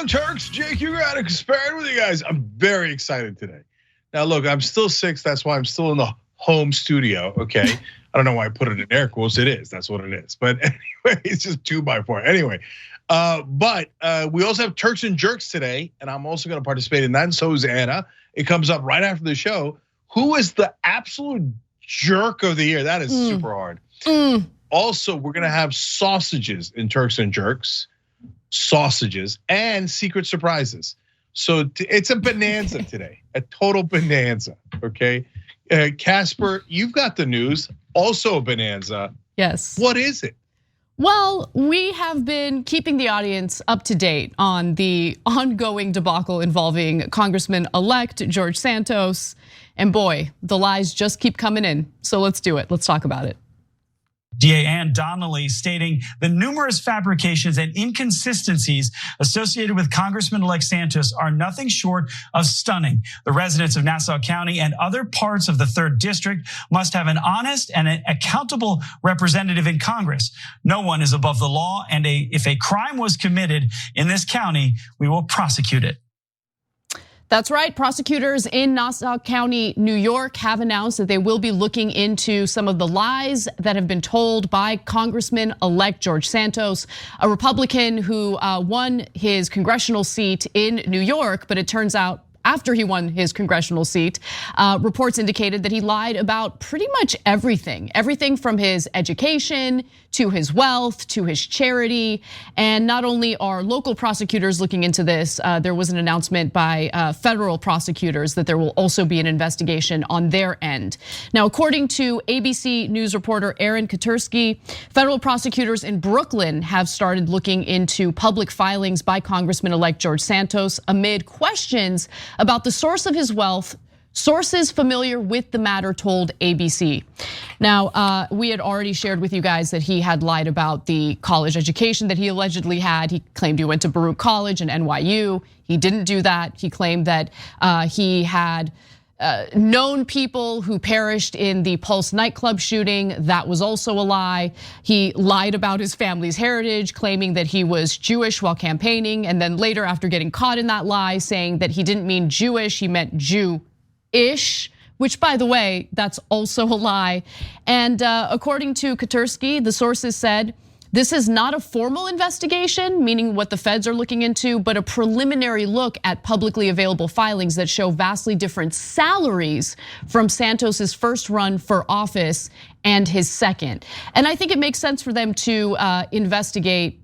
Turks, Jake Uygur out of Kasparian with you guys. I'm very excited today. Now look, I'm still sick, that's why I'm still in the home studio, okay? I don't know why I put it in air quotes, it is, that's what it is. But anyway, it's just 2x4. Anyway, but we also have Turks and Jerks today, and I'm also gonna participate in that, and so is Anna. It comes up right after the show. Who is the absolute jerk of the year? That is super hard. Also, we're gonna have sausages in Turks and Jerks, sausages and secret surprises. So it's a bonanza today, a total bonanza, okay? Casper, you've got the news, also a bonanza. Yes. What is it? Well, we have been keeping the audience up to date on the ongoing debacle involving Congressman-elect George Santos. And boy, the lies just keep coming in. So let's do it. Let's talk about it. DA Ann Donnelly stating the numerous fabrications and inconsistencies associated with Congressman-elect Santos are nothing short of stunning. The residents of Nassau County and other parts of the 3rd District must have an honest and an accountable representative in Congress. No one is above the law, and if a crime was committed in this county, we will prosecute it. That's right. Prosecutors in Nassau County, New York have announced that they will be looking into some of the lies that have been told by Congressman-elect George Santos, a Republican who won his congressional seat in New York, but it turns out after he won his congressional seat, reports indicated that he lied about pretty much everything from his education to his wealth to his charity. And not only are local prosecutors looking into this, there was an announcement by federal prosecutors that there will also be an investigation on their end. Now, according to ABC News reporter Aaron Katursky, federal prosecutors in Brooklyn have started looking into public filings by Congressman-elect George Santos amid questions about the source of his wealth. Sources familiar with the matter told ABC. Now, we had already shared with you guys that he had lied about the college education that he allegedly had. He claimed he went to Baruch College and NYU. He didn't do that. He claimed that he had known people who perished in the Pulse nightclub shooting. That was also a lie. He lied about his family's heritage, claiming that he was Jewish while campaigning. And then later, after getting caught in that lie, saying that he didn't mean Jewish, he meant Jew-ish, which by the way, that's also a lie. And according to Katursky, the sources said, this is not a formal investigation, meaning what the feds are looking into, but a preliminary look at publicly available filings that show vastly different salaries from Santos's first run for office and his second. And I think it makes sense for them to investigate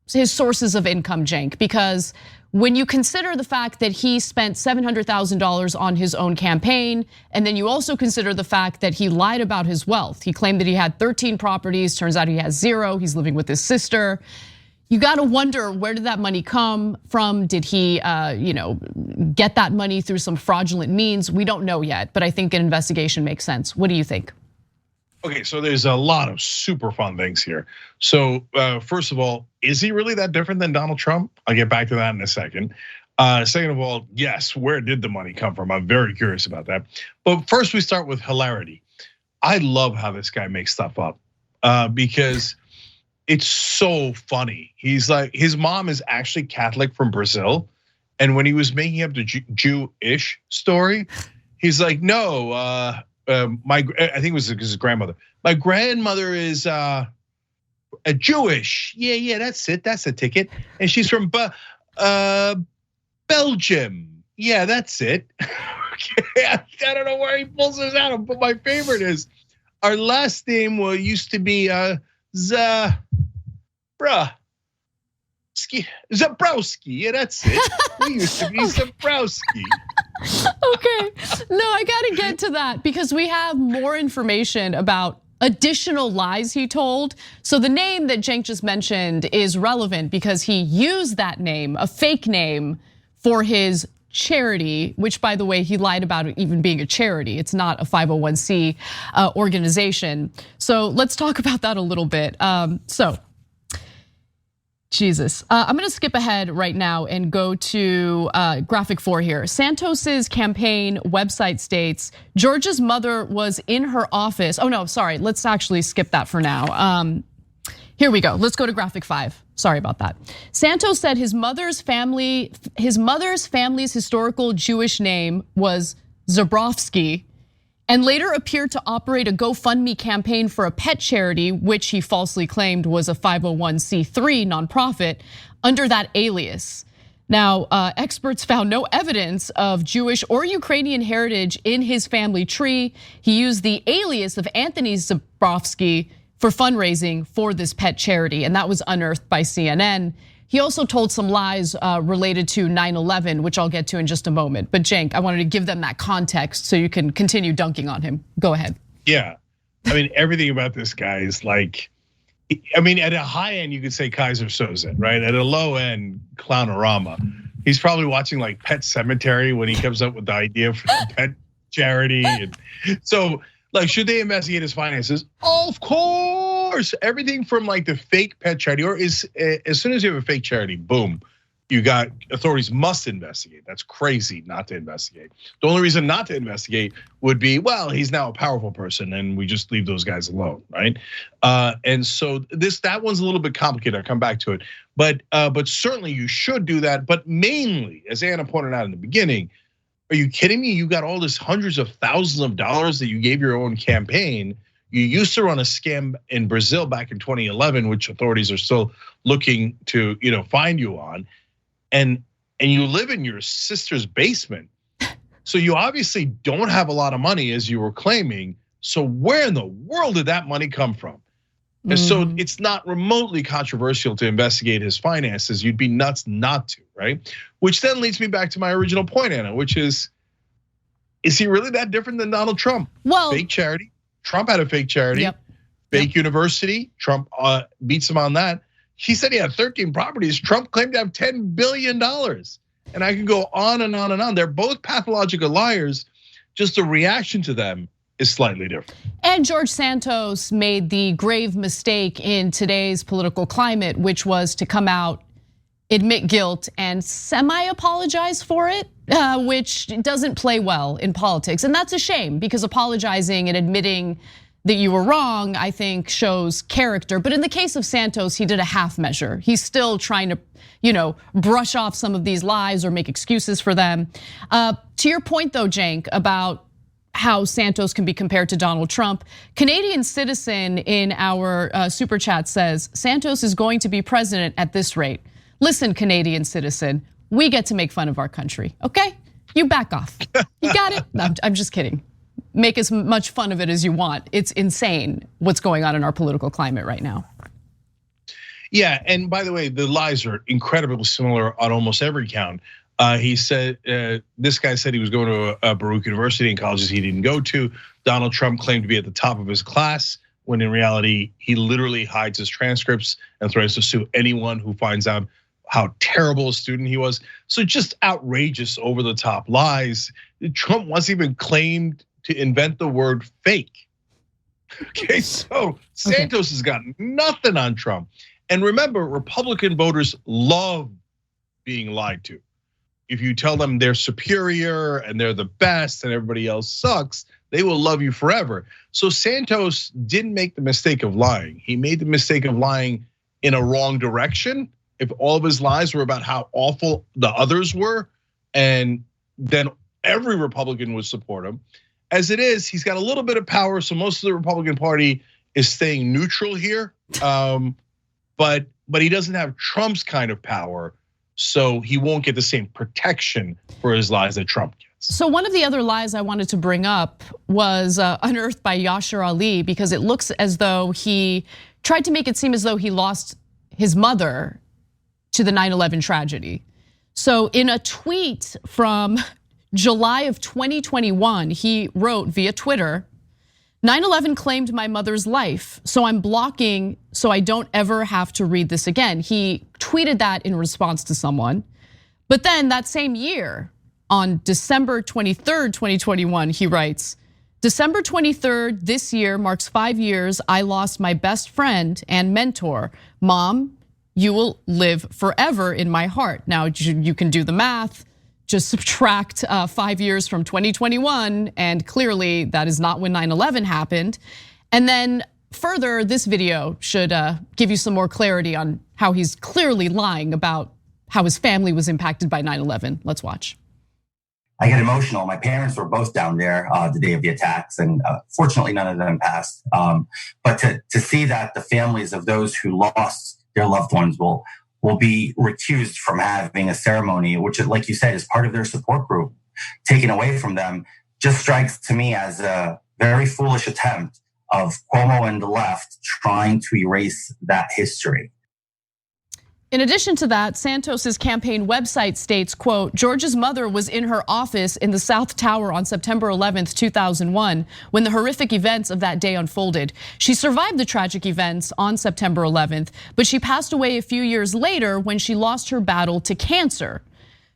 his sources of income, Cenk, because when you consider the fact that he spent $700,000 on his own campaign, and then you also consider the fact that he lied about his wealth. He claimed that he had 13 properties, turns out he has 0, he's living with his sister. You gotta wonder, where did that money come from? Did he get that money through some fraudulent means? We don't know yet, but I think an investigation makes sense. What do you think? Okay, so there's a lot of super fun things here. So first of all, is he really that different than Donald Trump? I'll get back to that in a second. Second of all, yes, where did the money come from? I'm very curious about that. But first we start with hilarity. I love how this guy makes stuff up because it's so funny. He's like, his mom is actually Catholic from Brazil. And when he was making up the Jewish story, he's like, no, I think it was his grandmother. My grandmother is a Jewish. Yeah, that's it. That's the ticket. And she's from Belgium. Yeah, that's it. Okay, I don't know where he pulls this out, but my favorite is our last name used to be Zabrowski. Yeah, that's it. We used to be Zabrowski. Okay, no, I gotta get to that because we have more information about additional lies he told. So the name that Cenk just mentioned is relevant because he used that name, a fake name, for his charity, which by the way, he lied about it even being a charity. It's not a 501c organization. So let's talk about that a little bit. Jesus, I'm gonna skip ahead right now and go to graphic 4 here. Santos's campaign website states George's mother was in her office. Oh no, sorry, let's actually skip that for now. Here we go. Let's go to graphic 5. Sorry about that. Santos said his mother's family's historical Jewish name was Zabrovsky, and later appeared to operate a GoFundMe campaign for a pet charity, which he falsely claimed was a 501c3 nonprofit, under that alias. Now, experts found no evidence of Jewish or Ukrainian heritage in his family tree. He used the alias of Anthony Zabrovsky for fundraising for this pet charity, and that was unearthed by CNN. He also told some lies related to 9/11, which I'll get to in just a moment. But Cenk, I wanted to give them that context so you can continue dunking on him. Go ahead. Yeah, I mean, everything about this guy is like, I mean, at a high end, you could say Kaiser Soze, right? At a low end, Clownorama. He's probably watching like Pet Cemetery when he comes up with the idea for the pet charity. And so, like, should they investigate his finances? Of course, everything from like the fake pet charity, or as soon as you have a fake charity, boom, you got authorities must investigate. That's crazy not to investigate. The only reason not to investigate would be, well, he's now a powerful person and we just leave those guys alone, right? And so that one's a little bit complicated. I'll come back to it, but certainly you should do that. But mainly, as Anna pointed out in the beginning, are you kidding me? You got all this hundreds of thousands of dollars that you gave your own campaign. You used to run a scam in Brazil back in 2011, which authorities are still looking to find you on. And you live in your sister's basement. So you obviously don't have a lot of money, as you were claiming. So where in the world did that money come from? And so it's not remotely controversial to investigate his finances. You'd be nuts not to, right? Which then leads me back to my original point, Anna, which is he really that different than Donald Trump? Well, fake charity. Trump had a fake charity. Yep. Fake university. Trump beats him on that. He said he had 13 properties. Trump claimed to have $10 billion. And I could go on and on and on. They're both pathological liars. Just the reaction to them is slightly different. And George Santos made the grave mistake in today's political climate, which was to come out, admit guilt, and semi-apologize for it, which doesn't play well in politics. And that's a shame, because apologizing and admitting that you were wrong, I think, shows character. But in the case of Santos, he did a half measure. He's still trying to, brush off some of these lies or make excuses for them. To your point, though, Cenk, about how Santos can be compared to Donald Trump, Canadian Citizen in our super chat says, Santos is going to be president at this rate. Listen, Canadian Citizen, we get to make fun of our country, okay? You back off. You got it? No, I'm just kidding. Make as much fun of it as you want. It's insane what's going on in our political climate right now. Yeah, and by the way, the lies are incredibly similar on almost every count. He said, this guy said he was going to Baruch University and colleges he didn't go to. Donald Trump claimed to be at the top of his class, when in reality, he literally hides his transcripts and threatens to sue anyone who finds out how terrible a student he was. So just outrageous, over the top lies. Trump once even claimed to invent the word fake. Okay, so Santos has got nothing on Trump. And remember, Republican voters love being lied to. If you tell them they're superior and they're the best and everybody else sucks, they will love you forever. So Santos didn't make the mistake of lying. He made the mistake of lying in a wrong direction. If all of his lies were about how awful the others were, and then every Republican would support him. As it is, he's got a little bit of power, so most of the Republican Party is staying neutral here. But he doesn't have Trump's kind of power, so he won't get the same protection for his lies that Trump gets. So one of the other lies I wanted to bring up was unearthed by Yashar Ali, because it looks as though he tried to make it seem as though he lost his mother to the 9/11 tragedy. So in a tweet from July of 2021, he wrote via Twitter, 9/11 claimed my mother's life, so I'm blocking so I don't ever have to read this again. He tweeted that in response to someone. But then that same year, on December 23rd, 2021, he writes, December 23rd this year marks 5 years I lost my best friend and mentor. Mom, you will live forever in my heart. Now you can do the math. Just subtract 5 years from 2021, and clearly that is not when 9/11 happened. And then further, this video should give you some more clarity on how he's clearly lying about how his family was impacted by 9/11. Let's watch. I get emotional. My parents were both down there the day of the attacks, and fortunately, none of them passed. But to see that the families of those who lost their loved ones will be recused from having a ceremony, which, like you said, is part of their support group, taken away from them, just strikes to me as a very foolish attempt of Cuomo and the left trying to erase that history. In addition to that, Santos's campaign website states, quote, George's mother was in her office in the South Tower on September 11th, 2001, when the horrific events of that day unfolded. She survived the tragic events on September 11th, but she passed away a few years later when she lost her battle to cancer.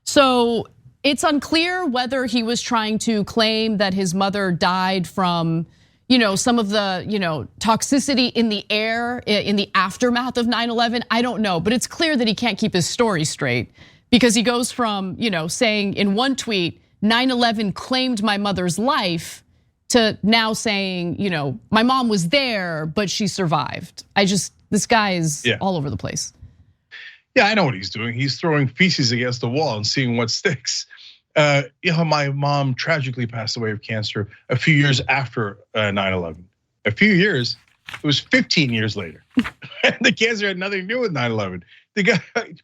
So it's unclear whether he was trying to claim that his mother died from some of the, toxicity in the air in the aftermath of 9/11. I don't know, but it's clear that he can't keep his story straight because he goes from, saying in one tweet, 9/11 claimed my mother's life, to now saying, my mom was there, but she survived. This guy is all over the place. Yeah, I know what he's doing. He's throwing feces against the wall and seeing what sticks. My mom tragically passed away of cancer a few years after 9/11. A few years, it was 15 years later. The cancer had nothing to do with 9/11. The guy,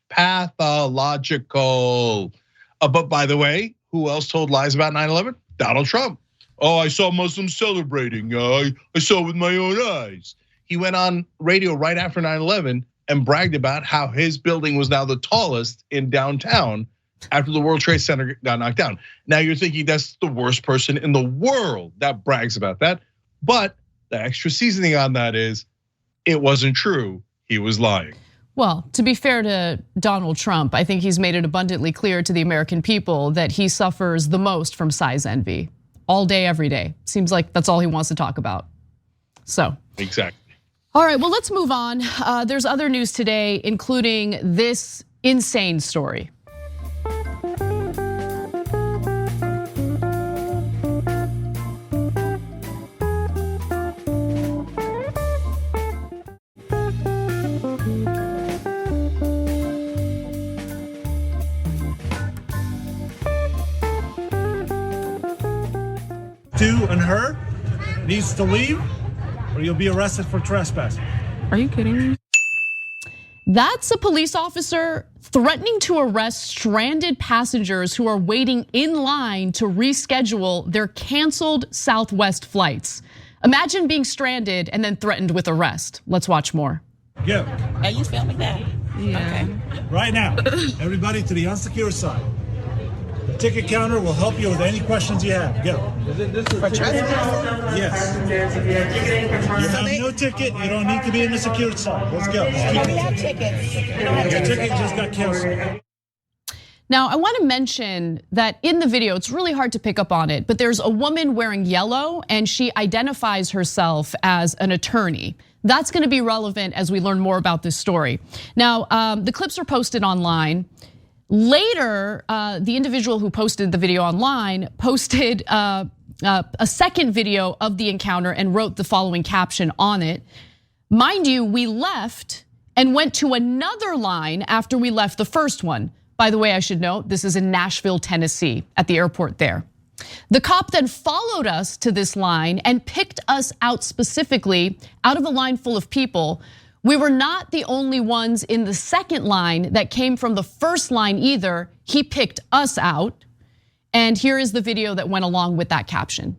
pathological. But by the way, who else told lies about 9/11? Donald Trump. Oh, I saw Muslims celebrating. I saw it with my own eyes. He went on radio right after 9/11 and bragged about how his building was now the tallest in downtown after the World Trade Center got knocked down. Now you're thinking that's the worst person in the world that brags about that. But the extra seasoning on that is it wasn't true. He was lying. Well, to be fair to Donald Trump, I think he's made it abundantly clear to the American people that he suffers the most from size envy all day, every day. Seems like that's all he wants to talk about. So. Exactly. All right, well, let's move on. There's other news today, including this insane story. And her needs to leave or you'll be arrested for trespassing. Are you kidding me? That's a police officer threatening to arrest stranded passengers who are waiting in line to reschedule their canceled Southwest flights. Imagine being stranded and then threatened with arrest. Let's watch more. Go. Are you filming that? Yeah. Okay. Right now, everybody to the unsecure side. The ticket counter will help you with any questions you have. Go. For trespassing? Yes. You have no ticket. You don't need to be in the secured side. Let's go. We have tickets. We don't have Your tickets. ticket just got canceled. Now, I want to mention that in the video, it's really hard to pick up on it, but there's a woman wearing yellow and she identifies herself as an attorney. That's going to be relevant as we learn more about this story. Now, the clips are posted online. Later, the individual who posted the video online posted a second video of the encounter and wrote the following caption on it. Mind you, we left and went to another line after we left the first one. By the way, I should note, this is in Nashville, Tennessee, at the airport there. The cop then followed us to this line and picked us out specifically out of a line full of people. We were not the only ones in the second line that came from the first line either. He picked us out. And here is the video that went along with that caption.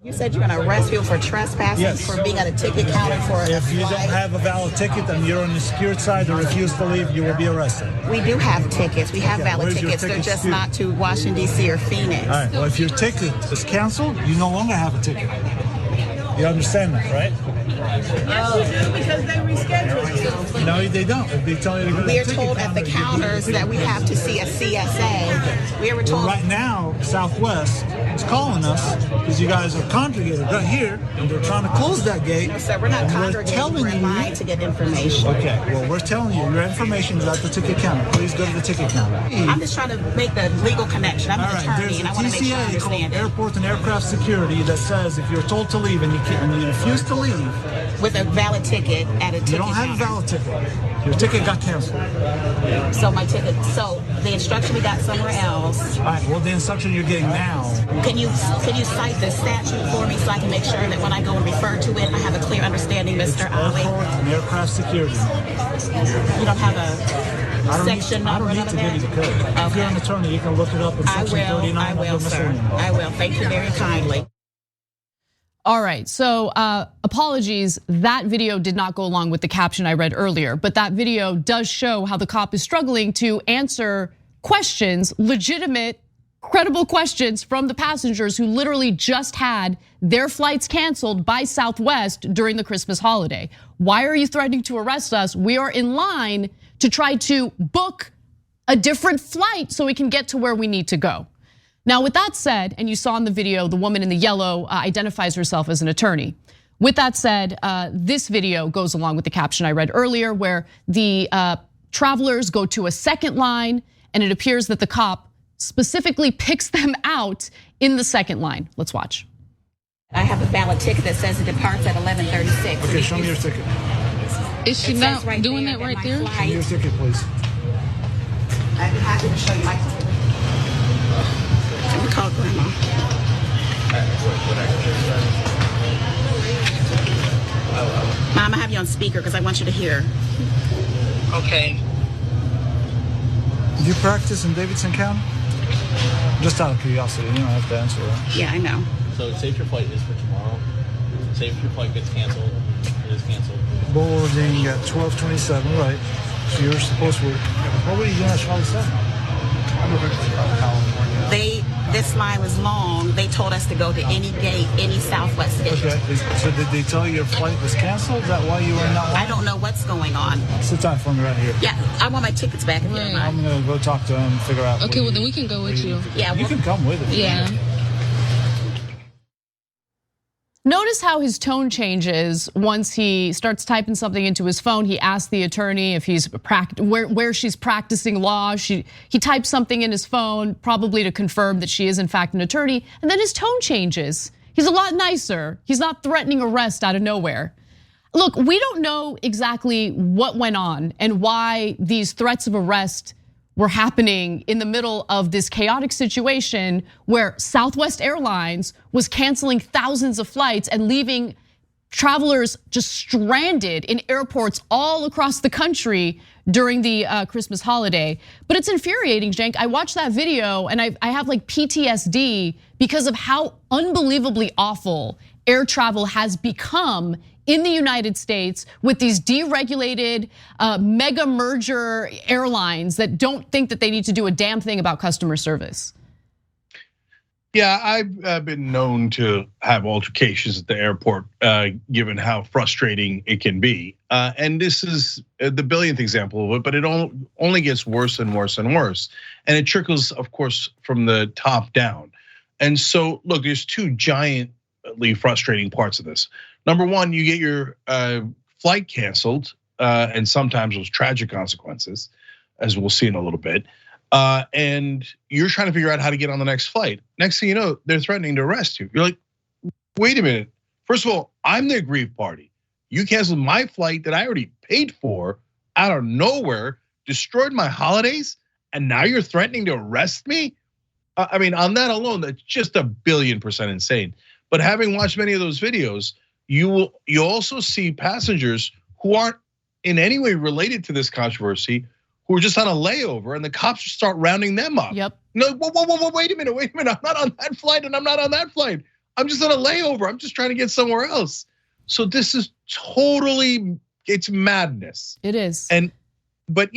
You said you're gonna arrest people for trespassing, Yes. for being at a ticket counter for a If you don't flight. have a valid ticket and you're on the secured side or refuse to leave, you will be arrested. We do have tickets. We have Yeah, valid where's your tickets. They're ticket just to? not to Washington, D.C. or Phoenix. All right, well, if your ticket is canceled, you no longer have a ticket. You understand that, right? Because they rescheduled. No, they don't. If they tell you to go to We are the ticket told at the counter, you go to counters ticket that we have to see a CSA. We were Well, told. right now, Southwest is calling us because you guys are congregated right here, and they're trying to close that gate. So we're not and congregating. telling We're in you. line to get information. Okay, well, we're telling you, your information is at the ticket counter. Please go to the ticket counter. I'm just trying to make the legal connection. I'm All an right, attorney, there's and a I want to make sure I TCA called understand it. Airport and Aircraft Security that says if you're told to leave and you refuse to leave, with a valid ticket at a ticket You don't have a valid ticket. Your ticket got canceled. So my ticket, so the instruction we got somewhere else. All right, well, the instruction you're getting now. Can you cite the statute for me so I can make sure that when I go and refer to it, I have a clear understanding, Mr. Ali? Airport and aircraft security. You don't have a section number or none of I don't need to give you the code. that? If you're an attorney, you can look it up in I section will, 39 I of will, your sir. miscellaneous. I will. Thank you very kindly. All right, so apologies, that video did not go along with the caption I read earlier, but that video does show how the cop is struggling to answer questions, legitimate, credible questions from the passengers who literally just had their flights canceled by Southwest during the Christmas holiday. Why are you threatening to arrest us? We are in line to try to book a different flight so we can get to where we need to go. Now, with that said, and you saw in the video, the woman in the yellow identifies herself as an attorney. With that said, this video goes along with the caption I read earlier where the travelers go to a second line and it appears that the cop specifically picks them out in the second line. Let's watch. I have a valid ticket that says it departs at 11:36. Okay, show me your ticket. Is she not doing that right there? Show me your ticket, please. I'd be happy to show you my ticket. Let me call Grandma. Mom, I have you on speaker because I want you to hear. Okay. Do you practice in Davidson County? Just out of curiosity, you don't have to answer that. Yeah, I know. So say if your flight is for tomorrow. Say if your flight gets canceled, it is canceled. Boarding at 12:27, right? So you're supposed to. What were you doing at Charlie 7? This line was long. They told us to go to any gate, any Southwest gate. Okay. So did they tell you your flight was canceled? Is that why you were in that line? I don't know what's going on. Sit down for me right here. Yeah, I want my tickets back if you don't mind. I'm gonna go talk to him, figure out. Okay, well then we can go with you. Yeah, You can come with it. Yeah. Notice how his tone changes once he starts typing something into his phone. He asks the attorney if he's where she's practicing law. He types something in his phone, probably to confirm that she is in fact an attorney, and then his tone changes. He's a lot nicer. He's not threatening arrest out of nowhere. Look, we don't know exactly what went on and why these threats of arrest were happening in the middle of this chaotic situation where Southwest Airlines was canceling thousands of flights and leaving travelers just stranded in airports all across the country during the Christmas holiday. But it's infuriating, Cenk. I watched that video and I have like PTSD because of how unbelievably awful air travel has become in the United States with these deregulated mega merger airlines that don't think that they need to do a damn thing about customer service. Yeah, I've been known to have altercations at the airport, given how frustrating it can be. And this is the billionth example of it, but it only gets worse and worse and worse. And it trickles, of course, from the top down. And so, look, there's two giantly frustrating parts of this. Number one, you get your flight canceled, and sometimes those tragic consequences, as we'll see in a little bit. And you're trying to figure out how to get on the next flight. Next thing you know, they're threatening to arrest you. You're like, wait a minute. First of all, I'm the aggrieved party. You canceled my flight that I already paid for out of nowhere, destroyed my holidays, and now you're threatening to arrest me? I mean, on that alone, that's just 1,000,000,000% insane. But having watched many of those videos, you also see passengers who aren't in any way related to this controversy, who are just on a layover, and the cops start rounding them up. Yep. No, whoa, wait a minute. I'm not on that flight, and I'm not on that flight. I'm just on a layover. I'm just trying to get somewhere else. So this is totally, it's madness. It is. But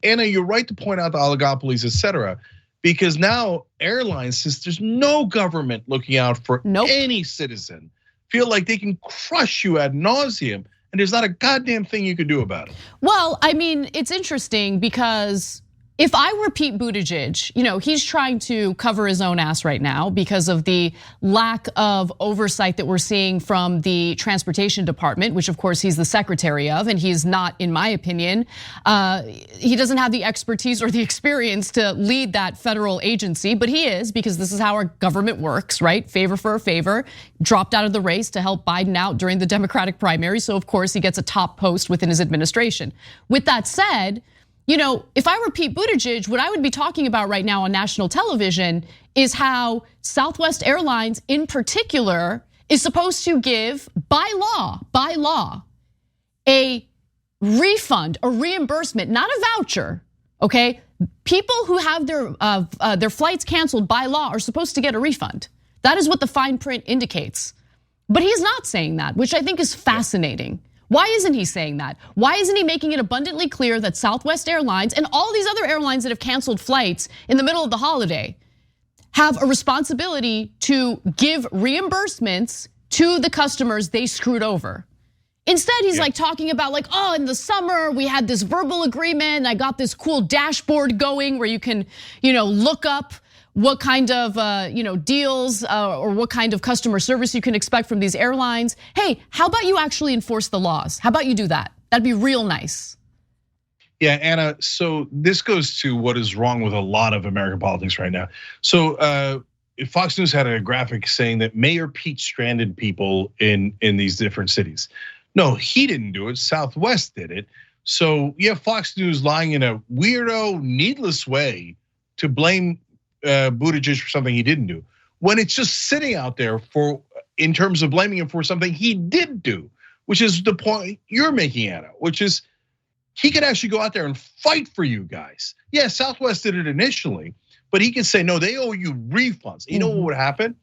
Anna, you're right to point out the oligopolies, et cetera, because now airlines, since there's no government looking out for any citizen, feel like they can crush you ad nauseum, and there's not a goddamn thing you can do about it. Well, I mean, it's interesting because If I were Pete Buttigieg, he's trying to cover his own ass right now because of the lack of oversight that we're seeing from the transportation department, which of course he's the secretary of, and he's not, in my opinion, he doesn't have the expertise or the experience to lead that federal agency, but he is, because this is how our government works, right? Favor for a favor, dropped out of the race to help Biden out during the Democratic primary. So of course he gets a top post within his administration. With that said, if I were Pete Buttigieg, what I would be talking about right now on national television is how Southwest Airlines in particular is supposed to give, by law, a refund, a reimbursement, not a voucher, okay? People who have their flights canceled by law are supposed to get a refund. That is what the fine print indicates. But he's not saying that, which I think is fascinating. Why isn't he saying that? Why isn't he making it abundantly clear that Southwest Airlines and all these other airlines that have canceled flights in the middle of the holiday have a responsibility to give reimbursements to the customers they screwed over? Instead, he's like talking about in the summer we had this verbal agreement. I got this cool dashboard going where you can, look up what kind of deals or what kind of customer service you can expect from these airlines. Hey, how about you actually enforce the laws? How about you do that? That'd be real nice. Yeah, Anna, so this goes to what is wrong with a lot of American politics right now. So Fox News had a graphic saying that Mayor Pete stranded people in these different cities. No, he didn't do it, Southwest did it. So you have Fox News lying in a weirdo, needless way to blame Buttigieg for something he didn't do, when it's just sitting out there in terms of blaming him for something he did do, which is the point you're making, Anna, which is he could actually go out there and fight for you guys. Yeah, Southwest did it initially, but he could say, no, they owe you refunds. You know what would happen?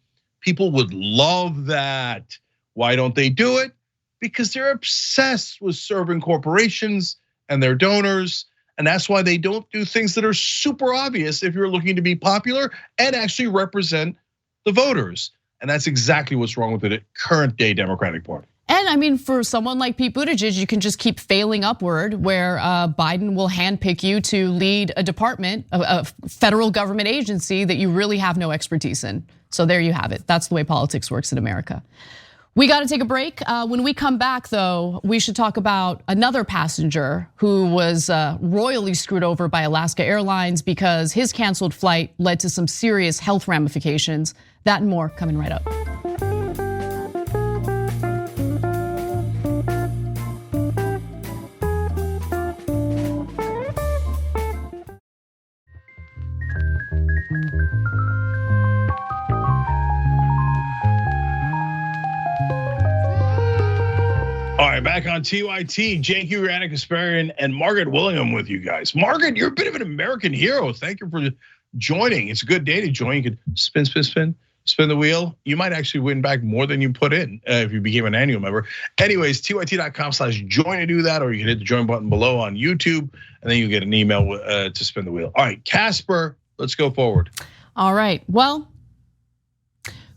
People would love that. Why don't they do it? Because they're obsessed with serving corporations and their donors. And that's why they don't do things that are super obvious if you're looking to be popular and actually represent the voters. And that's exactly what's wrong with the current day Democratic Party. And I mean, for someone like Pete Buttigieg, you can just keep failing upward where Biden will handpick you to lead a department, a federal government agency that you really have no expertise in. So there you have it. That's the way politics works in America. We got to take a break. When we come back, though, we should talk about another passenger who was royally screwed over by Alaska Airlines because his canceled flight led to some serious health ramifications. That and more coming right up. All right, back on TYT, Cenk, Uygur, Kasparian, and Margaret Willingham with you guys. Margaret, you're a bit of an American hero. Thank you for joining. It's a good day to join. You could spin the wheel. You might actually win back more than you put in if you became an annual member. Anyways, tyt.com/join to do that, or you can hit the join button below on YouTube, and then you get an email to spin the wheel. All right, Casper, let's go forward. All right, well,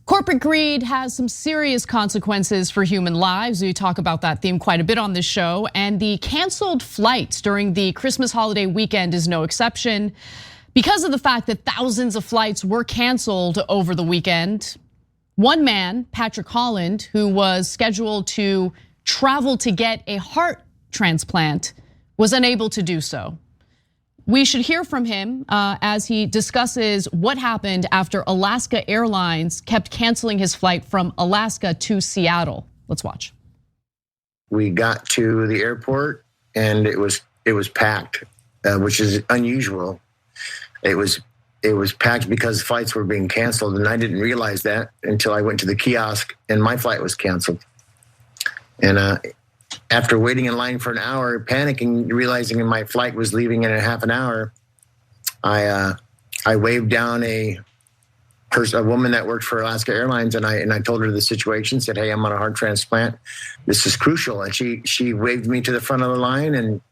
corporate greed has some serious consequences for human lives. We talk about that theme quite a bit on this show, and the canceled flights during the Christmas holiday weekend is no exception. Because of the fact that thousands of flights were canceled over the weekend, one man, Patrick Holland, who was scheduled to travel to get a heart transplant, was unable to do so. We should hear from him as he discusses what happened after Alaska Airlines kept canceling his flight from Alaska to Seattle. Let's watch. We got to the airport and it was packed, which is unusual. It was packed because flights were being canceled, and I didn't realize that until I went to the kiosk and my flight was canceled. And after waiting in line for an hour, panicking, realizing my flight was leaving in a half an hour, I waved down a woman that worked for Alaska Airlines, and I told her the situation. Said, "Hey, I'm on a heart transplant. This is crucial." And she waved me to the front of the line, and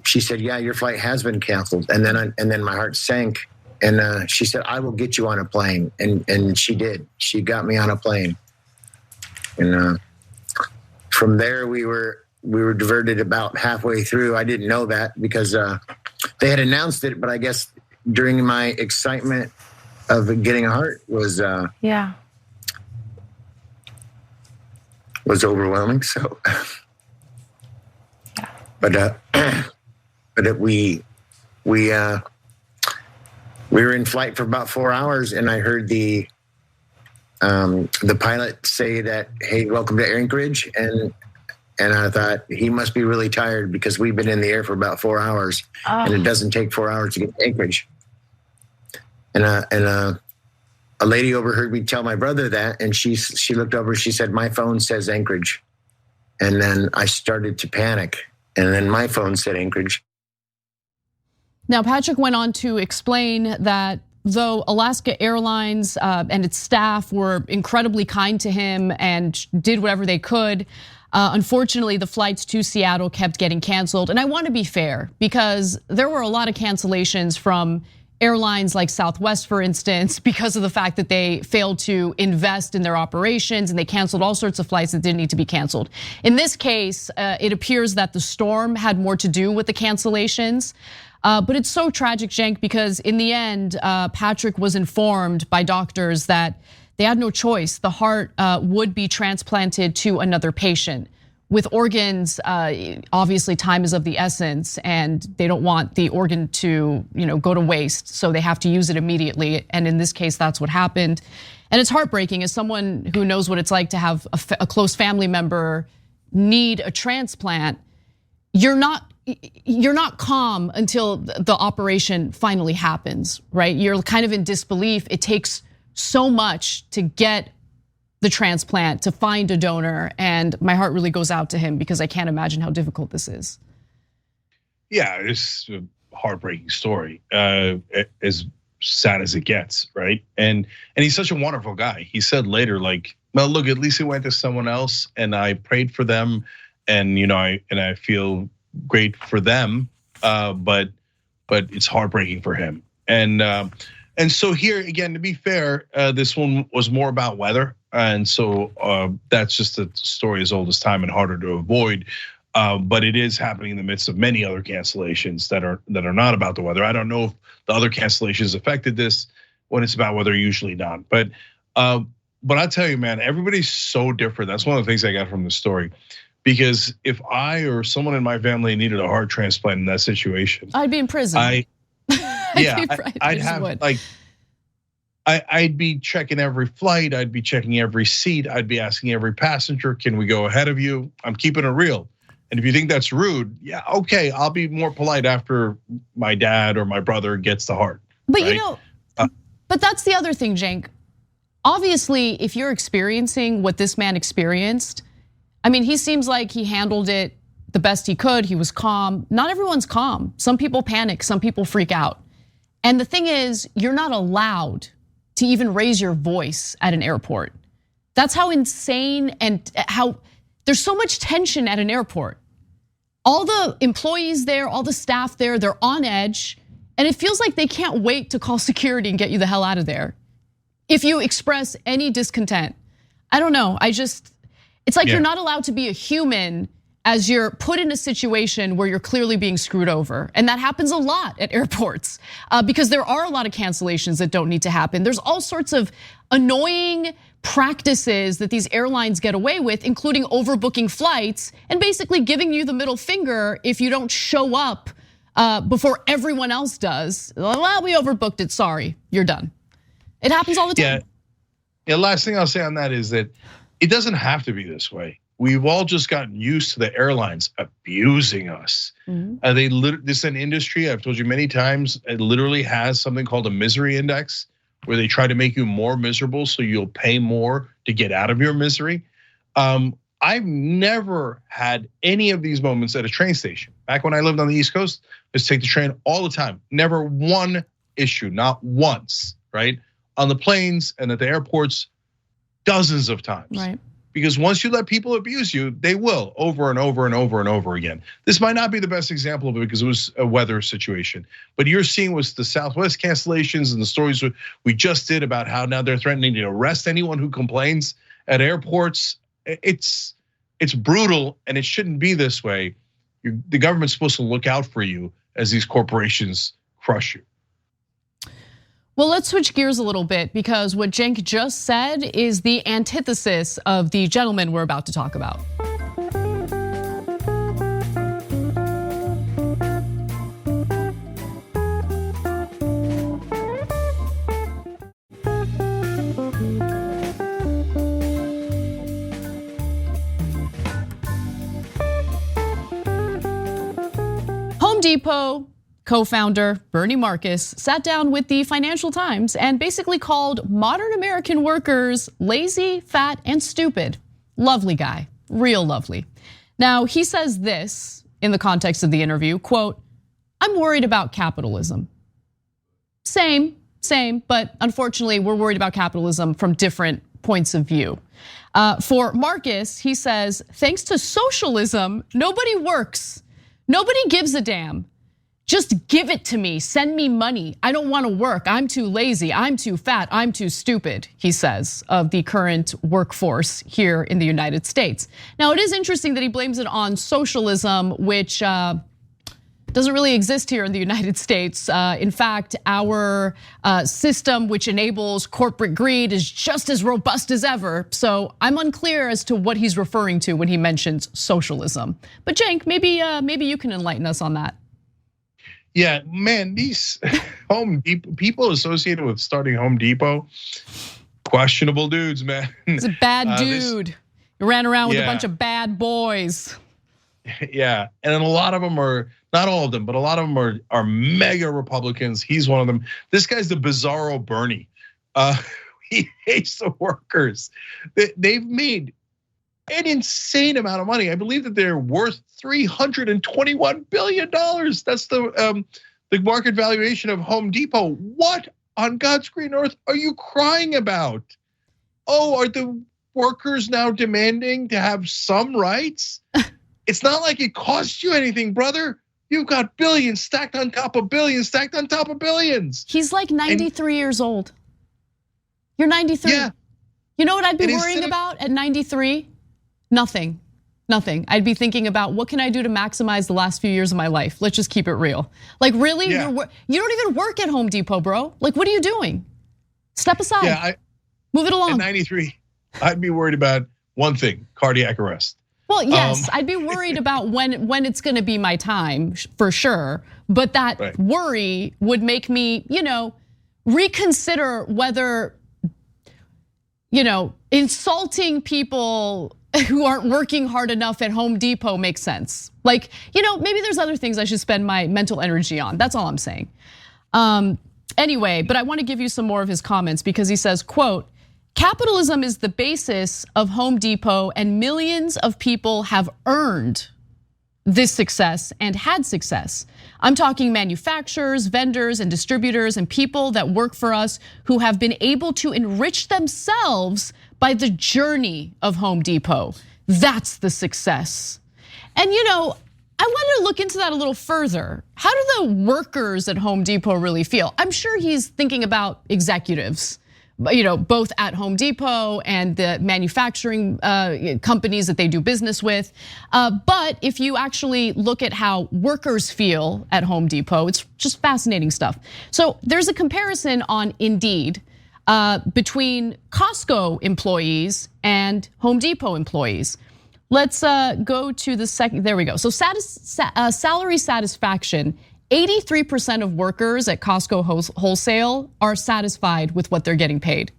she said, "Yeah, your flight has been canceled." And then my heart sank. And she said, "I will get you on a plane," and she did. She got me on a plane, and from there we were diverted about halfway through. I didn't know that because they had announced it, but I guess during my excitement of getting a heart was overwhelming. So, but we were in flight for about 4 hours, and I heard the pilot say that, "Hey, welcome to Anchorage," and I thought he must be really tired because we've been in the air for about 4 hours, and it doesn't take 4 hours to get to Anchorage. And a lady overheard me tell my brother that, and she looked over. She said, "My phone says Anchorage," and then I started to panic, and then my phone said Anchorage. Now, Patrick went on to explain that though Alaska Airlines and its staff were incredibly kind to him and did whatever they could, unfortunately, the flights to Seattle kept getting canceled. And I want to be fair because there were a lot of cancellations from airlines like Southwest, for instance, because of the fact that they failed to invest in their operations and they canceled all sorts of flights that didn't need to be canceled. In this case, it appears that the storm had more to do with the cancellations. But it's so tragic, Cenk, because in the end, Patrick was informed by doctors that they had no choice. The heart would be transplanted to another patient. With organs, obviously time is of the essence, and they don't want the organ to, go to waste, so they have to use it immediately. And in this case, that's what happened. And it's heartbreaking as someone who knows what it's like to have a close family member need a transplant. You're not calm until the operation finally happens, right? You're kind of in disbelief. It takes so much to get the transplant, to find a donor, and my heart really goes out to him because I can't imagine how difficult this is. Yeah, it's a heartbreaking story, as sad as it gets, right? And he's such a wonderful guy. He said later, like, well, look, at least it went to someone else, and I prayed for them, and I feel great for them, but it's heartbreaking for him. And so here again, to be fair, this one was more about weather, and so that's just a story as old as time and harder to avoid. But it is happening in the midst of many other cancellations that are not about the weather. I don't know if the other cancellations affected this. When it's about weather, usually not. But I tell you, man, everybody's so different. That's one of the things I got from the story. Because if I or someone in my family needed a heart transplant in that situation, I'd be in prison. I'd have like, I'd be checking every flight. I'd be checking every seat. I'd be asking every passenger, can we go ahead of you? I'm keeping it real. And if you think that's rude, yeah, okay, I'll be more polite after my dad or my brother gets the heart. But right? But that's the other thing, Cenk. Obviously, if you're experiencing what this man experienced, I mean, he seems like he handled it the best he could. He was calm. Not everyone's calm. Some people panic, some people freak out. And the thing is, you're not allowed to even raise your voice at an airport. That's how insane and how there's so much tension at an airport. All the employees there, all the staff there, they're on edge. And it feels like they can't wait to call security and get you the hell out of there. If you express any discontent, I don't know, it's like you're not allowed to be a human as you're put in a situation where you're clearly being screwed over. And that happens a lot at airports because there are a lot of cancellations that don't need to happen. There's all sorts of annoying practices that these airlines get away with, including overbooking flights and basically giving you the middle finger if you don't show up before everyone else does. Well, we overbooked it, sorry, you're done. It happens all the time. Yeah, last thing I'll say on that is that it doesn't have to be this way. We've all just gotten used to the airlines abusing us. Mm-hmm. This is an industry, I've told you many times, it literally has something called a misery index, where they try to make you more miserable so you'll pay more to get out of your misery. I've never had any of these moments at a train station. Back when I lived on the East Coast, I used to take the train all the time. Never one issue, not once, right? On the planes and at the airports, dozens of times. Right. Because once you let people abuse you, they will over and over and over and over again. This might not be the best example of it because it was a weather situation, but you're seeing was the Southwest cancellations and the stories we just did about how now they're threatening to arrest anyone who complains at airports. It's brutal and it shouldn't be this way. The government's supposed to look out for you as these corporations crush you. Well, let's switch gears a little bit because what Cenk just said is the antithesis of the gentleman we're about to talk about. Home Depot co-founder Bernie Marcus sat down with the Financial Times and basically called modern American workers lazy, fat, and stupid. Lovely guy, real lovely. Now, he says this in the context of the interview, quote, "I'm worried about capitalism." Same, but unfortunately, we're worried about capitalism from different points of view. For Marcus, he says, thanks to socialism, nobody works. Nobody gives a damn. Just give it to me, send me money. I don't wanna work, I'm too lazy, I'm too fat, I'm too stupid, he says, of the current workforce here in the United States. Now, it is interesting that he blames it on socialism, which doesn't really exist here in the United States. In fact, our system, which enables corporate greed, is just as robust as ever. So I'm unclear as to what he's referring to when he mentions socialism. But Cenk, maybe you can enlighten us on that. Yeah, man, these Home Depot people associated with starting Home Depot, questionable dudes, man. He's a bad dude. He ran around with a bunch of bad boys. Yeah, and a lot of them are, not all of them, but a lot of them are mega Republicans. He's one of them. This guy's the bizarro Bernie. He hates the workers. They've made an insane amount of money. I believe that they're worth $321 billion. That's the market valuation of Home Depot. What on God's green earth are you crying about? Oh, are the workers now demanding to have some rights? It's not like it costs you anything, brother. You've got billions stacked on top of billions, stacked on top of billions. He's like 93 years old. You're 93. Yeah. You know what I'd be worrying about at 93? Nothing. I'd be thinking about what can I do to maximize the last few years of my life? Let's just keep it real. Like really, you don't even work at Home Depot, bro. Like what are you doing? Step aside. Yeah, move it along. At 93, I'd be worried about one thing: cardiac arrest. Well, yes, I'd be worried about when it's going to be my time for sure. But that worry would make me, reconsider whether, insulting people who aren't working hard enough at Home Depot makes sense. Like, maybe there's other things I should spend my mental energy on. That's all I'm saying. Anyway, but I want to give you some more of his comments because he says, quote, "Capitalism is the basis of Home Depot and millions of people have earned this success and had success. I'm talking manufacturers, vendors, and distributors and people that work for us who have been able to enrich themselves by the journey of Home Depot. That's the success." And I wanted to look into that a little further. How do the workers at Home Depot really feel? I'm sure he's thinking about executives, both at Home Depot and the manufacturing companies that they do business with. But if you actually look at how workers feel at Home Depot, it's just fascinating stuff. So there's a comparison on Indeed between Costco employees and Home Depot employees. Let's go to the second, there we go. So salary satisfaction. 83% of workers at Costco wholesale are satisfied with what they're getting paid.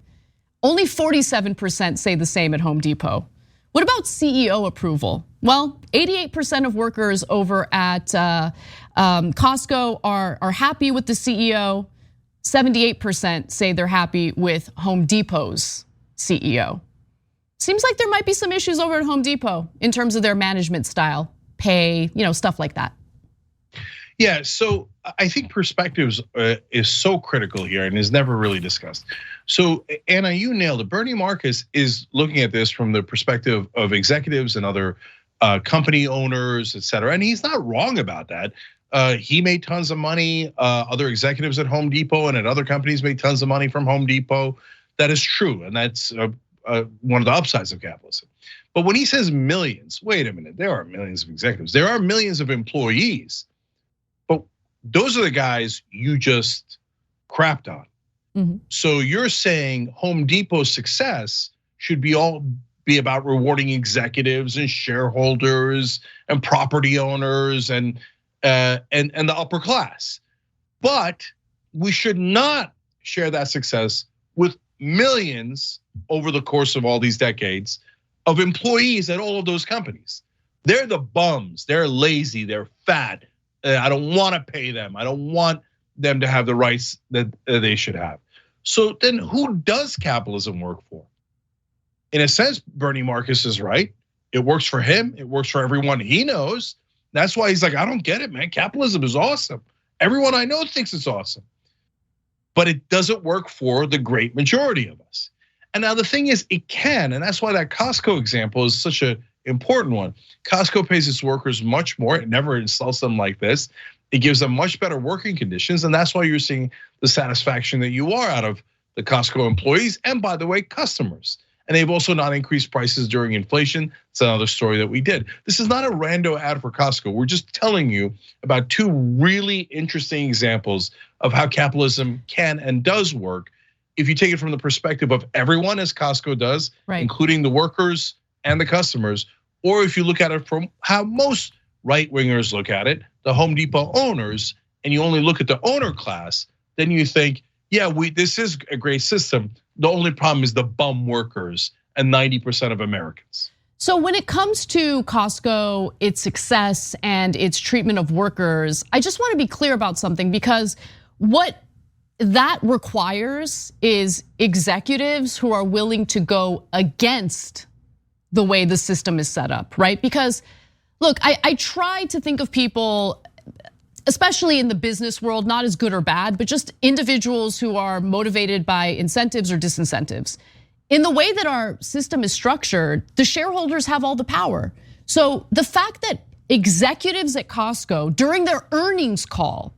Only 47% say the same at Home Depot. What about CEO approval? Well, 88% of workers over at Costco are happy with the CEO. 78% say they're happy with Home Depot's CEO. Seems like there might be some issues over at Home Depot in terms of their management style, pay, stuff like that. Yeah, so I think perspectives is so critical here and is never really discussed. So Anna, you nailed it. Bernie Marcus is looking at this from the perspective of executives and other company owners, et cetera. And he's not wrong about that. He made tons of money. Other executives at Home Depot and at other companies made tons of money from Home Depot. That is true, and that's one of the upsides of capitalism. But when he says millions, wait a minute, there are millions of executives. There are millions of employees. But those are the guys you just crapped on. So you're saying Home Depot's success should be about rewarding executives and shareholders and property owners and the upper class. But we should not share that success with millions over the course of all these decades of employees at all of those companies. They're the bums, they're lazy, they're fat. I don't want to pay them. I don't want them to have the rights that they should have. So then who does capitalism work for? In a sense, Bernie Marcus is right. It works for him, it works for everyone he knows. That's why he's like, I don't get it, man. Capitalism is awesome. Everyone I know thinks it's awesome. But it doesn't work for the great majority of us. And now the thing is, it can, and that's why that Costco example is such an important one. Costco pays its workers much more. It never insults them like this. It gives them much better working conditions, and that's why you're seeing the satisfaction that you are out of the Costco employees, and by the way, customers. And they've also not increased prices during inflation. It's another story that we did. This is not a rando ad for Costco. We're just telling you about two really interesting examples of how capitalism can and does work if you take it from the perspective of everyone, as Costco does, including the workers and the customers, or if you look at it from how most right-wingers look at it, the Home Depot owners, and you only look at the owner class, then you think, yeah, this is a great system. The only problem is the bum workers and 90% of Americans. So when it comes to Costco, its success and its treatment of workers, I just want to be clear about something, because what that requires is executives who are willing to go against the way the system is set up, right? Because look, I try to think of people, especially in the business world, not as good or bad, but just individuals who are motivated by incentives or disincentives. In the way that our system is structured, the shareholders have all the power. So the fact that executives at Costco during their earnings call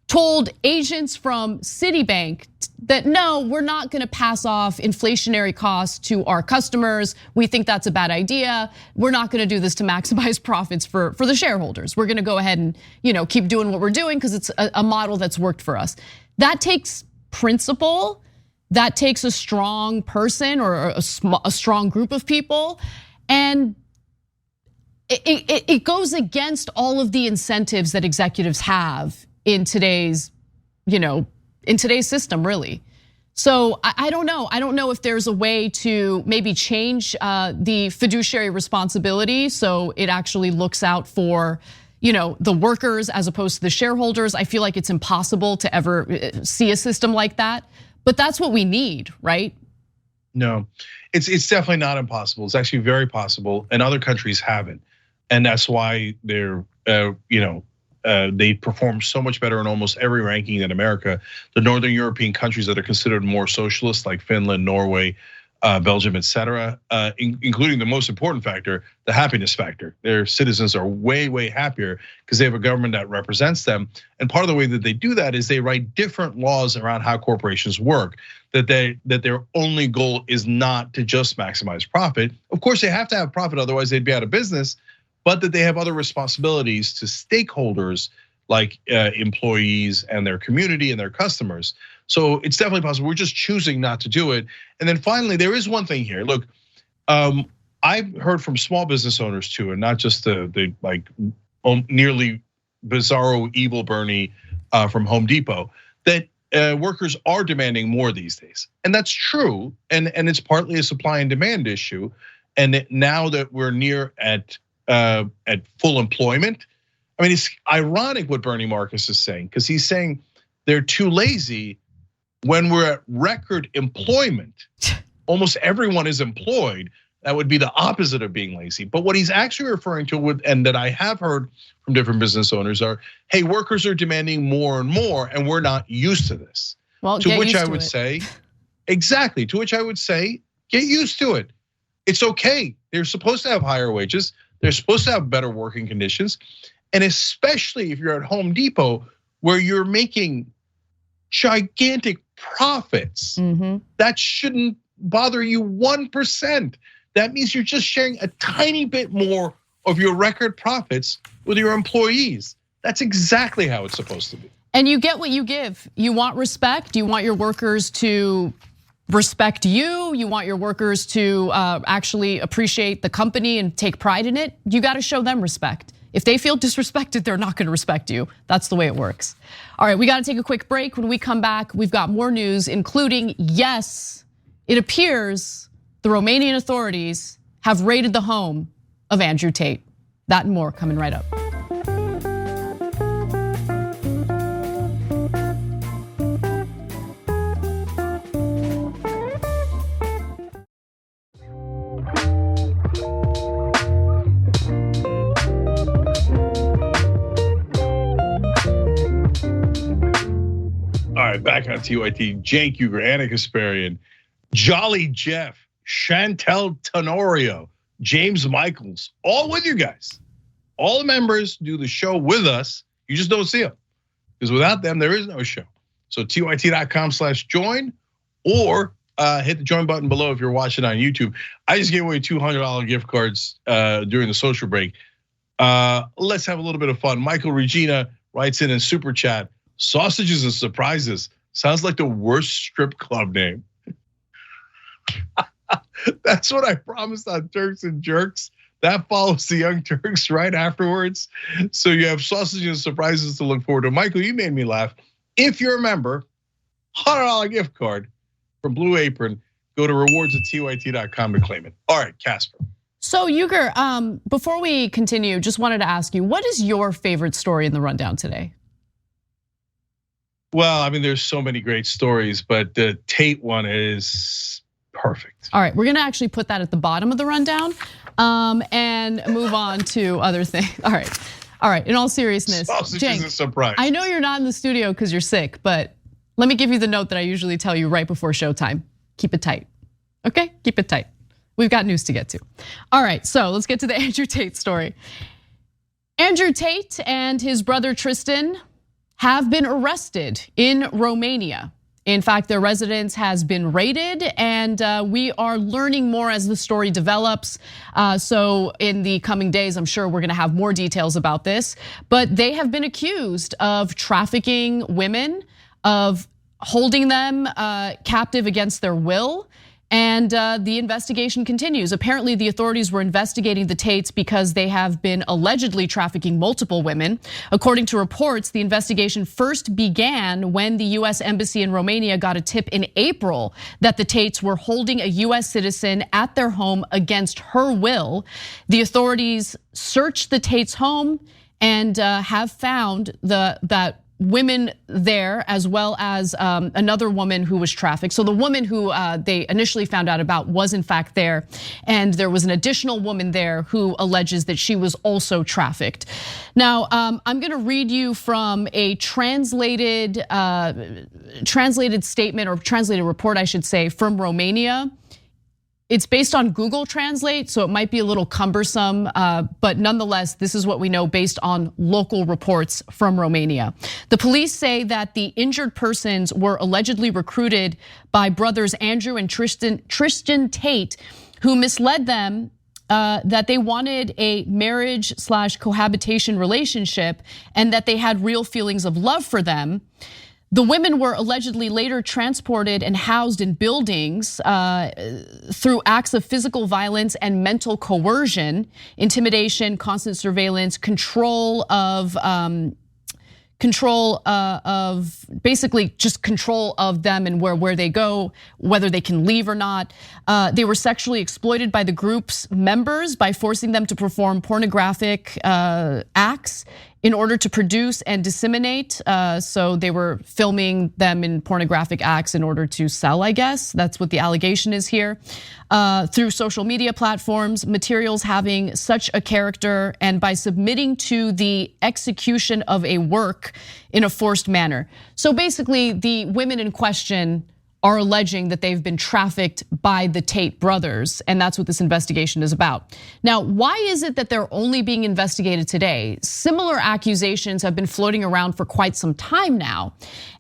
told agents from Citibank that no, we're not gonna pass off inflationary costs to our customers. We think that's a bad idea. We're not gonna do this to maximize profits for the shareholders. We're gonna go ahead and keep doing what we're doing because it's a model that's worked for us. That takes principle. That takes a strong person or a strong group of people, and it goes against all of the incentives that executives have in today's system, really. So I don't know. I don't know if there's a way to maybe change the fiduciary responsibility so it actually looks out for the workers as opposed to the shareholders. I feel like it's impossible to ever see a system like that, but that's what we need, right? No, it's definitely not impossible. It's actually very possible, and other countries haven't, and that's why they're they perform so much better in almost every ranking than America. The Northern European countries that are considered more socialist, like Finland, Norway, Belgium, etc., including the most important factor, the happiness factor. Their citizens are way, way happier because they have a government that represents them. And part of the way that they do that is they write different laws around how corporations work, that their only goal is not to just maximize profit. Of course, they have to have profit, otherwise they'd be out of business, but that they have other responsibilities to stakeholders like employees and their community and their customers. So it's definitely possible. We're just choosing not to do it. And then finally, there is one thing here. Look, I've heard from small business owners too, and not just the like nearly bizarro evil Bernie from Home Depot, that workers are demanding more these days. And that's true, and it's partly a supply and demand issue. And now that we're near at full employment, I mean, it's ironic what Bernie Marcus is saying, because he's saying they're too lazy when we're at record employment. Almost everyone is employed. That would be the opposite of being lazy. But what he's actually referring to, and that I have heard from different business owners, are, hey, workers are demanding more and more, and we're not used to this. Well, to which I would say, exactly, to which I would say, get used to it. It's okay. They're supposed to have higher wages. They're supposed to have better working conditions. And especially if you're at Home Depot, where you're making gigantic profits, that shouldn't bother you 1%. That means you're just sharing a tiny bit more of your record profits with your employees. That's exactly how it's supposed to be. And you get what you give. You want respect. You want your workers to respect you. You want your workers to actually appreciate the company and take pride in it. You got to show them respect. If they feel disrespected, they're not going to respect you. That's the way it works. All right, we got to take a quick break. When we come back, we've got more news, including, yes, it appears the Romanian authorities have raided the home of Andrew Tate. That and more coming right up. Back on TYT, Cenk, Uygur, Anna Kasparian, Jolly Jeff, Chantel Tenorio, James Michaels, all with you guys. All the members do the show with us. You just don't see them because without them, there is no show. So TYT.com/join or hit the join button below if you're watching on YouTube. I just gave away $200 gift cards during the social break. Let's have a little bit of fun. Michael Regina writes in super chat, sausages and surprises. Sounds like the worst strip club name. That's what I promised on Turks and Jerks. That follows the Young Turks right afterwards. So you have sausages and surprises to look forward to. Michael, you made me laugh. If you're a member, $100 gift card from Blue Apron. Go to rewards@tyt.com to claim it. All right, Casper. So Uygur, before we continue, just wanted to ask you, what is your favorite story in the rundown today? Well, I mean, there's so many great stories, but the Tate one is perfect. All right, we're gonna actually put that at the bottom of the rundown and move on to other things. All right. In all seriousness, Cenk, I know you're not in the studio because you're sick, but let me give you the note that I usually tell you right before showtime. Keep it tight, okay? Keep it tight. We've got news to get to. All right, so let's get to the Andrew Tate story. Andrew Tate and his brother Tristan have been arrested in Romania. In fact, their residence has been raided, and we are learning more as the story develops. So in the coming days, I'm sure we're gonna have more details about this. But they have been accused of trafficking women, of holding them captive against their will. And the investigation continues. Apparently, the authorities were investigating the Tates because they have been allegedly trafficking multiple women. According to reports, the investigation first began when the US Embassy in Romania got a tip in April that the Tates were holding a US citizen at their home against her will. The authorities searched the Tates' home and have found that women there, as well as another woman who was trafficked. So the woman who they initially found out about was in fact there, and there was an additional woman there who alleges that she was also trafficked. Now, I'm gonna read you from a translated statement, or translated report, I should say, from Romania. It's based on Google Translate, so it might be a little cumbersome, but nonetheless, this is what we know based on local reports from Romania. The police say that the injured persons were allegedly recruited by brothers Andrew and Tristan Tate, who misled them that they wanted a marriage/cohabitation relationship and that they had real feelings of love for them. The women were allegedly later transported and housed in buildings through acts of physical violence and mental coercion, intimidation, constant surveillance, control of basically just control of them and where they go, whether they can leave or not. They were sexually exploited by the group's members by forcing them to perform pornographic acts in order to produce and disseminate. So they were filming them in pornographic acts in order to sell, I guess. That's what the allegation is here. Through social media platforms, materials having such a character, and by submitting to the execution of a work in a forced manner. So basically, the women in question are alleging that they've been trafficked by the Tate brothers, and that's what this investigation is about. Now, why is it that they're only being investigated today? Similar accusations have been floating around for quite some time now.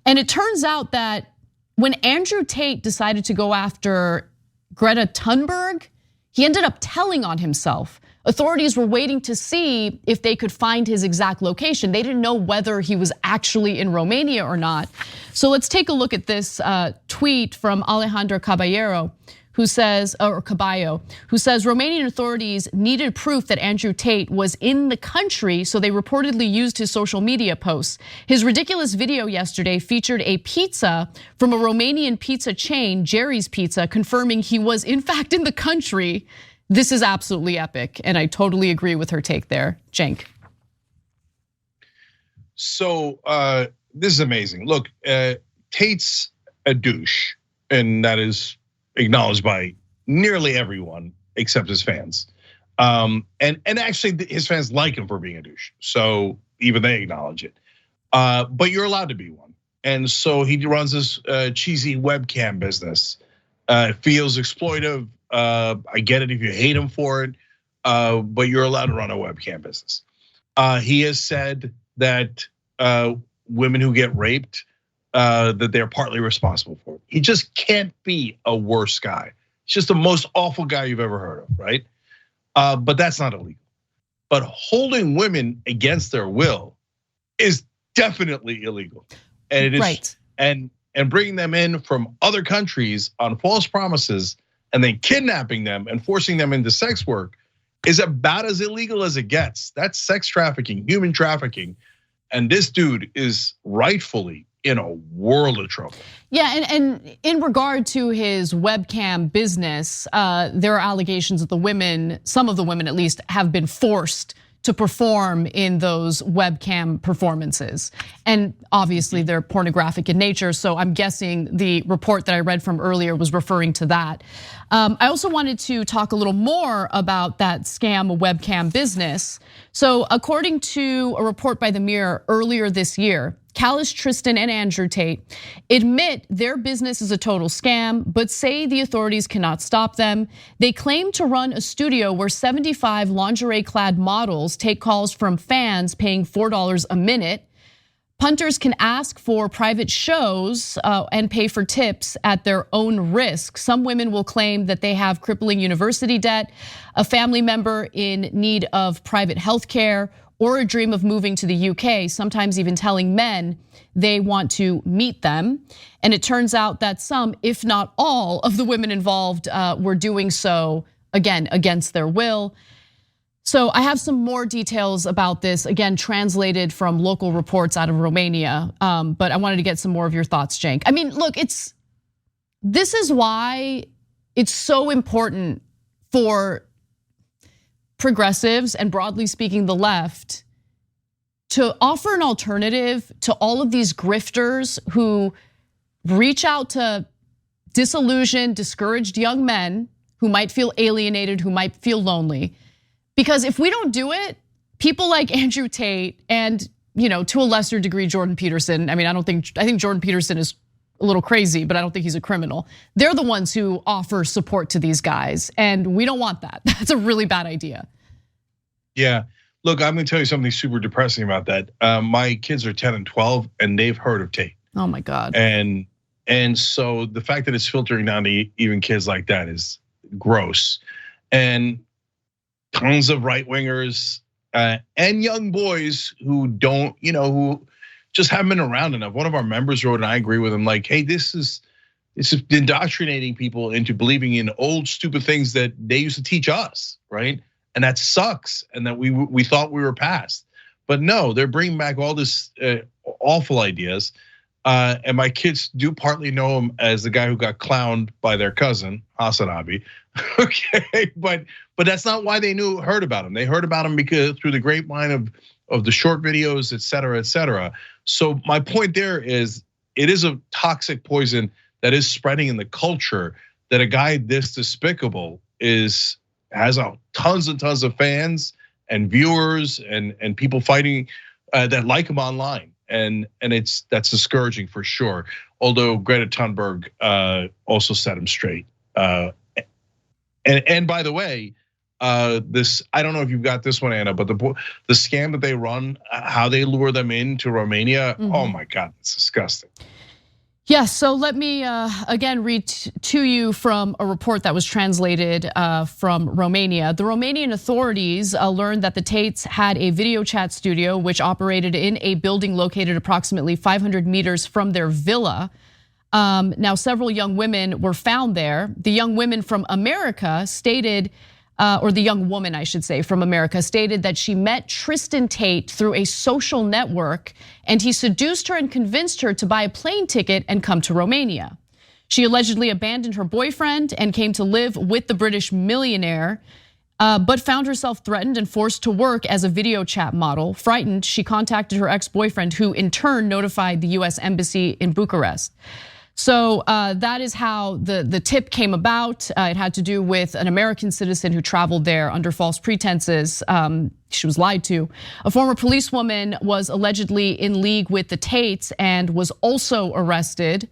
And it turns out that when Andrew Tate decided to go after Greta Thunberg, he ended up telling on himself Authorities were waiting to see if they could find his exact location. They didn't know whether he was actually in Romania or not. So let's take a look at this tweet from Alejandro Caballero, who says, or Caballo, who says Romanian authorities needed proof that Andrew Tate was in the country, so they reportedly used his social media posts. His ridiculous video yesterday featured a pizza from a Romanian pizza chain, Jerry's Pizza, confirming he was in fact in the country. This is absolutely epic, and I totally agree with her take there. Cenk. So this is amazing. Look, Tate's a douche, and that is acknowledged by nearly everyone except his fans. And actually his fans like him for being a douche. So even they acknowledge it. But you're allowed to be one. And so he runs this cheesy webcam business. It feels exploitive. I get it if you hate him for it, but you're allowed to run a webcam business. He has said that women who get raped, that they're partly responsible for it. He just can't be a worse guy. He's just the most awful guy you've ever heard of, right? But that's not illegal. But holding women against their will is definitely illegal. And it is, right. And bringing them in from other countries on false promises and then kidnapping them and forcing them into sex work is about as illegal as it gets. That's sex trafficking, human trafficking. And this dude is rightfully in a world of trouble. Yeah, and in regard to his webcam business, there are allegations that the women, some of the women at least, have been forced to perform in those webcam performances. And obviously they're pornographic in nature, so I'm guessing the report that I read from earlier was referring to that. I also wanted to talk a little more about that scam webcam business. So according to a report by The Mirror earlier this year, Callis, Tristan, and Andrew Tate admit their business is a total scam, but say the authorities cannot stop them. They claim to run a studio where 75 lingerie-clad models take calls from fans paying $4 a minute. Punters can ask for private shows and pay for tips at their own risk. Some women will claim that they have crippling university debt, a family member in need of private health care, or a dream of moving to the UK, sometimes even telling men they want to meet them. And it turns out that some, if not all, of the women involved were doing so, again, against their will. So I have some more details about this, again, translated from local reports out of Romania. But I wanted to get some more of your thoughts, Cenk. I mean, look, this is why it's so important for progressives and broadly speaking the left to offer an alternative to all of these grifters who reach out to disillusioned, discouraged young men who might feel alienated, who might feel lonely. Because if we don't do it, people like Andrew Tate and, to a lesser degree, Jordan Peterson. I mean, I think Jordan Peterson is a little crazy, but I don't think he's a criminal. They're the ones who offer support to these guys, and we don't want that. That's a really bad idea. Yeah, look, I'm gonna tell you something super depressing about that. My kids are 10 and 12, and they've heard of Tate. Oh my God. And so the fact that it's filtering down to even kids like that is gross. And tons of right wingers and young boys who don't, who just haven't been around enough. One of our members wrote, and I agree with him, like, hey, this is indoctrinating people into believing in old stupid things that they used to teach us, right? And that sucks, and that we thought we were past. But no, they're bringing back all this awful ideas. And my kids do partly know him as the guy who got clowned by their cousin, Hassan Abi. Okay, but that's not why they heard about him. They heard about him because through the grapevine of the short videos, et cetera, et cetera. So my point there is, it is a toxic poison that is spreading in the culture, that a guy this despicable has tons and tons of fans and viewers and people fighting that like him online. And that's discouraging for sure. Although Greta Thunberg also set him straight. And by the way, this, I don't know if you've got this one, Anna, but the scam that they run, how they lure them into Romania, oh my God, it's disgusting. Yes, so let me again read to you from a report that was translated from Romania. The Romanian authorities learned that the Tates had a video chat studio which operated in a building located approximately 500 meters from their villa. Now, several young women were found there. The young women from America stated, or the young woman, I should say, from America stated that she met Tristan Tate through a social network and he seduced her and convinced her to buy a plane ticket and come to Romania. She allegedly abandoned her boyfriend and came to live with the British millionaire, but found herself threatened and forced to work as a video chat model. Frightened, she contacted her ex-boyfriend, who in turn notified the US Embassy in Bucharest. So that is how the tip came about. It had to do with an American citizen who traveled there under false pretenses. She was lied to. A former policewoman was allegedly in league with the Tates and was also arrested.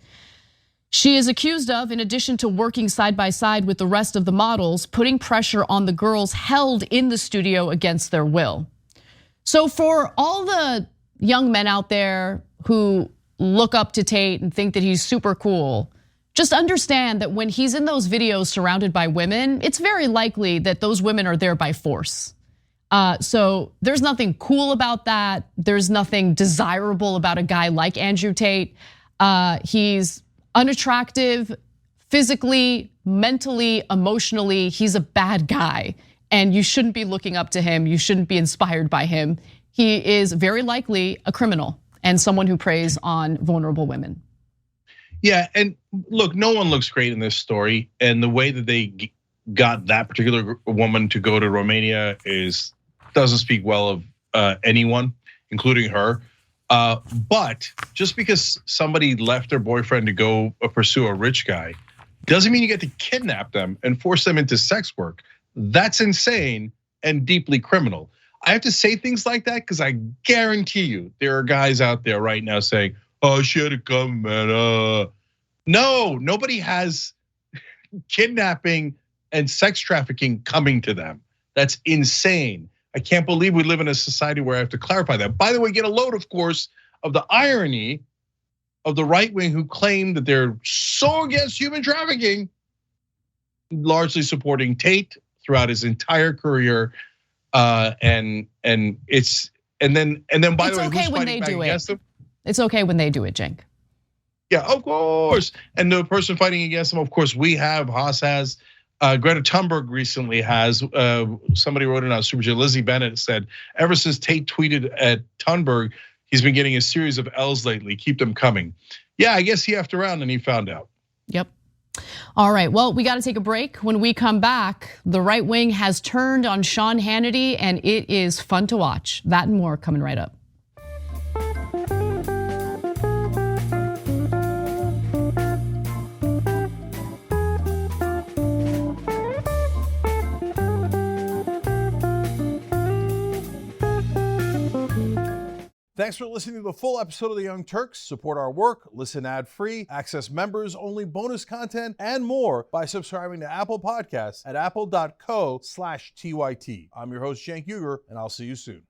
She is accused of, in addition to working side by side with the rest of the models, putting pressure on the girls held in the studio against their will. So for all the young men out there who look up to Tate and think that he's super cool, just understand that when he's in those videos surrounded by women, it's very likely that those women are there by force. So there's nothing cool about that. There's nothing desirable about a guy like Andrew Tate. He's unattractive physically, mentally, emotionally. He's a bad guy and you shouldn't be looking up to him. You shouldn't be inspired by him. He is very likely a criminal and someone who preys on vulnerable women. Yeah, and look, no one looks great in this story. And the way that they got that particular woman to go to Romania doesn't speak well of anyone, including her. But just because somebody left their boyfriend to go pursue a rich guy, doesn't mean you get to kidnap them and force them into sex work. That's insane and deeply criminal. I have to say things like that because I guarantee you there are guys out there right now saying, "Oh, she had to come, man." No, nobody has kidnapping and sex trafficking coming to them. That's insane. I can't believe we live in a society where I have to clarify that. By the way, get a load, of course, of the irony of the right wing who claim that they're so against human trafficking, largely supporting Tate throughout his entire career. And then by the way, it's okay when they do it. It's okay when they do it, Cenk. Yeah, of course. And the person fighting against him, of course, we have, Haas has, Greta Thunberg recently has. Somebody wrote it on Super J. Lizzie Bennett said, ever since Tate tweeted at Thunberg, he's been getting a series of L's lately. Keep them coming. Yeah, I guess he effed around and he found out. Yep. All right, well, we got to take a break. When we come back, the right wing has turned on Sean Hannity and it is fun to watch. That and more coming right up. Thanks for listening to the full episode of The Young Turks. Support our work, listen ad-free, access members-only bonus content, and more by subscribing to Apple Podcasts at apple.co/TYT. I'm your host, Cenk Uygur, and I'll see you soon.